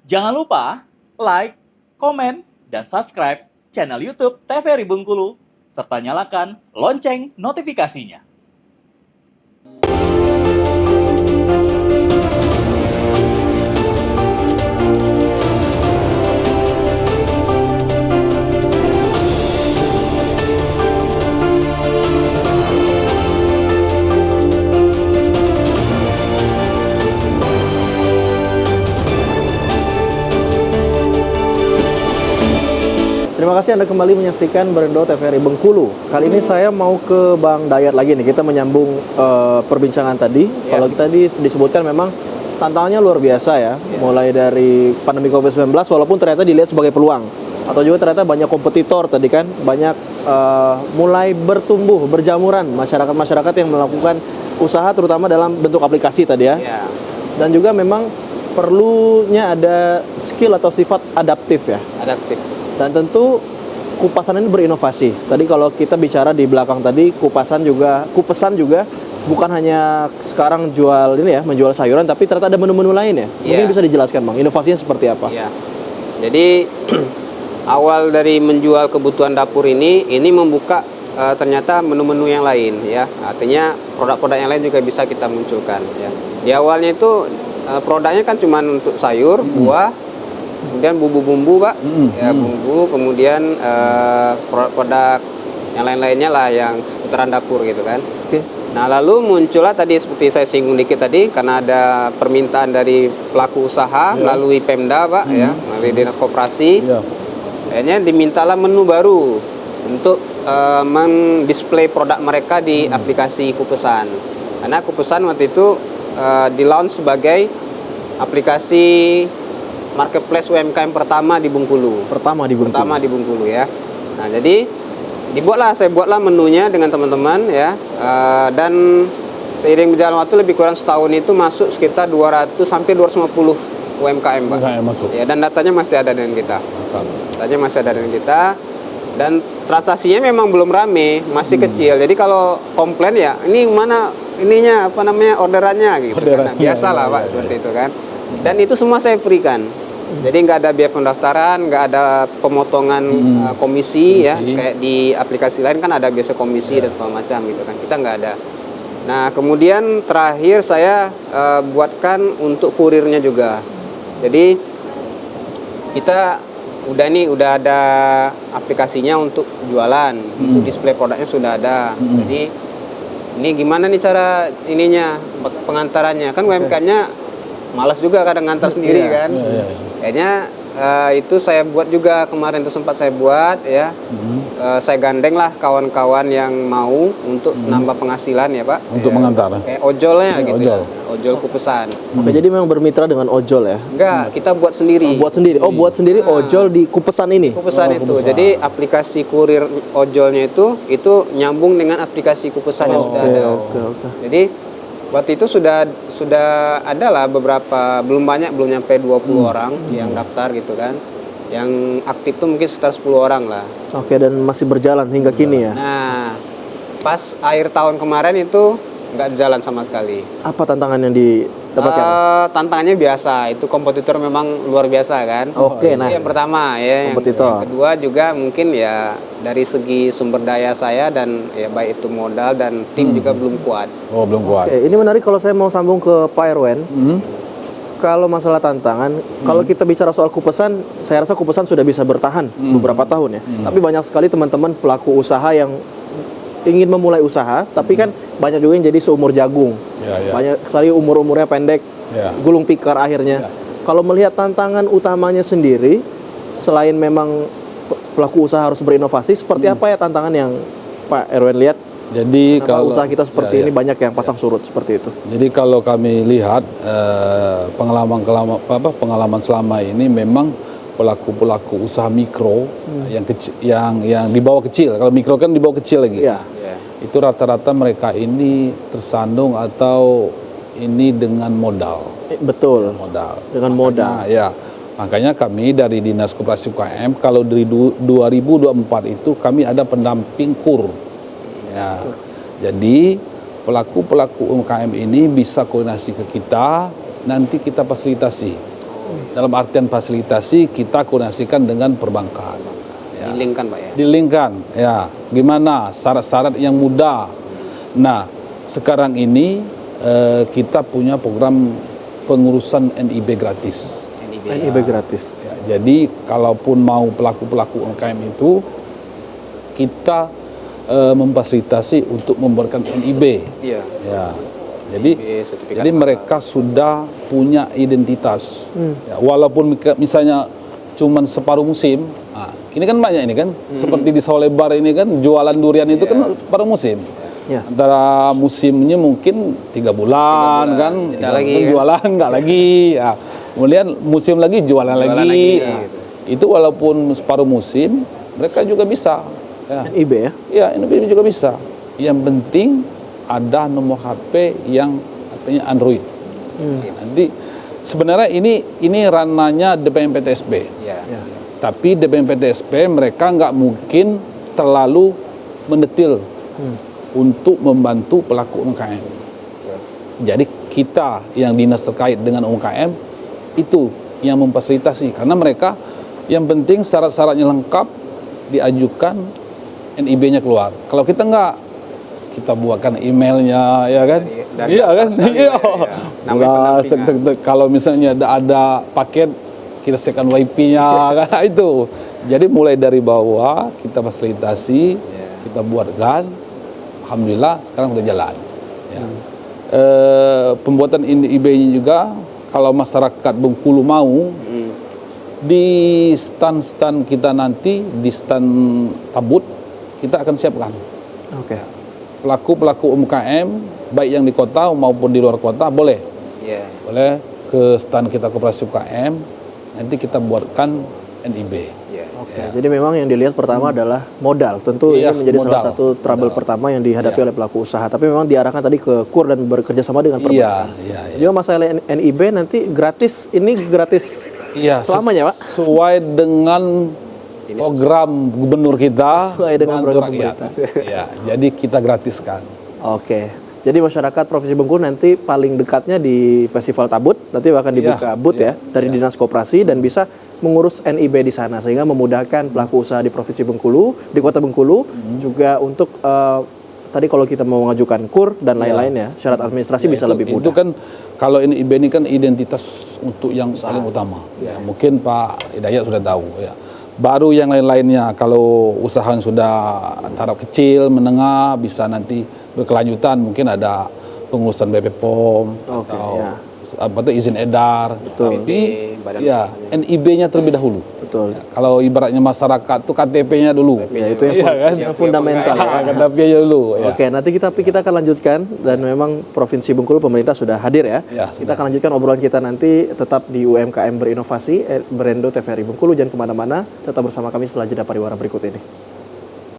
Jangan lupa like, komen, dan subscribe channel YouTube TVRI Bengkulu, serta nyalakan lonceng notifikasinya. Terima kasih Anda kembali menyaksikan Berendo TVRI Bengkulu. Kali ini saya mau ke Bang Dayat lagi nih. Kita menyambung perbincangan tadi. Kalau tadi disebutkan memang tantangannya luar biasa ya. Mulai dari pandemi COVID-19 walaupun ternyata dilihat sebagai peluang. Atau juga ternyata banyak kompetitor tadi kan. Banyak mulai bertumbuh, berjamuran masyarakat-masyarakat yang melakukan usaha terutama dalam bentuk aplikasi tadi ya. Dan juga memang perlunya ada skill atau sifat adaptif ya. Adaptif. Dan tentu Kupasan ini berinovasi. Tadi kalau kita bicara di belakang tadi, Kupesan juga bukan hanya sekarang jual ini ya, menjual sayuran, tapi ternyata ada menu-menu lain ya. Mungkin bisa dijelaskan Bang, inovasinya seperti apa? Iya. Jadi awal dari menjual kebutuhan dapur ini membuka ternyata menu-menu yang lain ya. Artinya produk-produk yang lain juga bisa kita munculkan ya. Di awalnya itu produknya kan cuma untuk sayur, buah, kemudian bumbu-bumbu Pak, ya bumbu, kemudian produk yang lain-lainnya lah yang seputaran dapur gitu kan. Nah lalu muncullah tadi seperti saya singgung dikit tadi, karena ada permintaan dari pelaku usaha melalui Pemda Pak ya, melalui Dinas Koperasi. Akhirnya dimintalah menu baru untuk mendisplay produk mereka di aplikasi Kupesan. Karena Kupesan waktu itu di-launch sebagai aplikasi marketplace UMKM pertama di Bengkulu. Pertama di Bengkulu ya. Nah, jadi saya buatlah menunya dengan teman-teman ya. Dan seiring berjalan waktu lebih kurang setahun itu masuk sekitar 200 sampai 250 UMKM, Pak. Ya, dan datanya masih ada dengan kita. Dan transaksinya memang belum rame, masih kecil. Jadi kalau komplain ya, ini mana orderannya gitu. Nah, biasalah Pak seperti itu kan. Dan itu semua saya berikan. Jadi nggak ada biaya pendaftaran, nggak ada pemotongan komisi ya, kayak di aplikasi lain kan ada biasa komisi dan segala macam gitu kan. Kita nggak ada. Nah kemudian terakhir saya buatkan untuk kurirnya juga. Jadi kita udah ada aplikasinya untuk jualan, untuk display produknya sudah ada. Jadi ini gimana nih cara pengantarannya? Kan UMKM-nya malas juga kadang ngantar sendiri kan. Kayaknya itu saya buat juga kemarin itu sempat saya buat ya. Saya gandeng lah kawan-kawan yang mau untuk nambah penghasilan ya Pak. Untuk mengantar. Kayak ojolnya gitu ya. Ojol Kupesan. Oke, jadi memang bermitra dengan ojol ya? Enggak, kita buat sendiri. Buat sendiri ojol di Kupesan ini? Kupesan itu. Jadi aplikasi kurir ojolnya itu nyambung dengan aplikasi Kupesan yang sudah ada. Jadi waktu itu sudah ada lah beberapa, belum nyampe 20 orang yang daftar gitu kan. Yang aktif tuh mungkin sekitar 10 orang lah. Oke, dan masih berjalan hingga kini ya? Nah, pas akhir tahun kemarin itu nggak jalan sama sekali. Apa tantangan yang didapatkan? Tantangannya biasa, itu kompetitor memang luar biasa kan. Oke, nah yang pertama ya. Kompetitor. Yang kedua juga mungkin ya dari segi sumber daya saya dan ya baik itu modal dan tim juga belum kuat. Oh, belum kuat. Oke, ini menarik kalau saya mau sambung ke Pak Erwen. Kalau masalah tantangan, kalau kita bicara soal Kupesan, saya rasa Kupesan sudah bisa bertahan beberapa tahun ya. Tapi banyak sekali teman-teman pelaku usaha yang ingin memulai usaha, tapi kan banyak juga yang jadi seumur jagung. Banyak sekali umurnya pendek, gulung tikar akhirnya. Kalau melihat tantangan utamanya sendiri, selain memang pelaku usaha harus berinovasi, seperti apa ya tantangan yang Pak Erwen lihat? Jadi kalau usaha kita seperti ini banyak yang pasang surut seperti itu. Jadi kalau kami lihat pengalaman selama ini memang pelaku usaha mikro yang kecil, yang di bawah kecil. Kalau mikro kan di bawah kecil lagi. Itu rata-rata mereka ini tersandung atau ini dengan modal. Betul. Dengan modal. Ya. Makanya kami dari Dinas Koperasi UKM kalau dari 2024 itu kami ada pendamping KUR. Ya. Jadi pelaku UMKM ini bisa koordinasi ke kita, nanti kita fasilitasi. Dalam artian fasilitasi kita koordinasikan dengan perbankan. Ya. Dilingkan Pak ya. Dilingkan, ya. Gimana syarat-syarat yang mudah. Nah, sekarang ini kita punya program pengurusan NIB gratis. NIB gratis. Ya, jadi kalaupun mau pelaku-pelaku UMKM itu kita memfasilitasi untuk memberikan NIB. Iya. Ya. Jadi sertifikat jadi mereka sudah punya identitas. Ya, walaupun misalnya cuman separuh musim. Nah, ini kan banyak ini kan. Seperti di Sawah Lebar ini kan jualan durian itu kan separuh musim. Ya. Antara musimnya mungkin 3 bulan kan, tidak lagi kan? jualan nggak lagi. Ya. Kemudian musim lagi jualan lagi. Nah, itu walaupun separuh musim mereka juga bisa. Ya. NIB ya? Ya, ini juga bisa. Yang penting ada nomor HP yang artinya Android. Nanti sebenarnya ini ranahnya DPM PTSB. Ya. Ya. Tapi DPM PTSB mereka nggak mungkin terlalu mendetil untuk membantu pelaku UMKM. Jadi kita yang dinas terkait dengan UMKM itu yang memfasilitasi karena mereka yang penting syarat-syaratnya lengkap diajukan NIB-nya keluar. Kalau kita nggak, kita buatkan emailnya ya kan? Dari Iya kan? Iya. Namanya pendampingan. Kalau misalnya ada paket kita siapkan WiFi-nya kan itu. Jadi mulai dari bawah kita fasilitasi, kita buatkan. Alhamdulillah sekarang sudah jalan. Ya. Pembuatan NIB-nya juga kalau masyarakat Bengkulu mau di stand-stand kita nanti di stand Tabut kita akan siapkan. Oke. Pelaku-pelaku UMKM baik yang di kota maupun di luar kota boleh. Iya. Boleh ke stand kita Koperasi UMKM nanti kita buatkan NIB. Iya. Oke, jadi memang yang dilihat pertama adalah modal. Tentu Iya, ini menjadi salah modal. satu trouble pertama yang dihadapi oleh pelaku usaha. Tapi memang diarahkan tadi ke KUR dan bekerja sama dengan perbankan. Iya. Juga masalah NIB nanti gratis, ini gratis Iya, selamanya, Pak? sesuai dengan program gubernur kita. Sesuai dengan bantu program rakyat. Iya, jadi kita gratiskan. Oke. Jadi masyarakat Provinsi Bengkulu nanti paling dekatnya di Festival Tabut, nanti akan dibuka booth ya dari Dinas Koperasi dan bisa mengurus NIB di sana sehingga memudahkan pelaku usaha di Provinsi Bengkulu, di Kota Bengkulu juga untuk tadi kalau kita mau mengajukan KUR dan lain-lainnya, syarat administrasi bisa lebih mudah. Itu kan kalau NIB ini kan identitas untuk yang paling utama. Ya, mungkin Pak Hidayat sudah tahu ya. Baru yang lain-lainnya kalau usaha yang sudah taraf kecil, menengah bisa nanti berkelanjutan mungkin ada pengurusan BP POM atau apa itu izin edar. Tapi ya NIB-nya terlebih dahulu. Betul. Ya, kalau ibaratnya masyarakat tuh KTP-nya dulu. Ya, itu yang fundamental. KTP-nya dulu. Ya. Oke, nanti kita akan lanjutkan dan memang Provinsi Bengkulu pemerintah sudah hadir ya. Kita akan lanjutkan obrolan kita nanti tetap di UMKM berinovasi Berendo TVRI Bengkulu, jangan kemana-mana, tetap bersama kami setelah jeda pariwara berikut ini.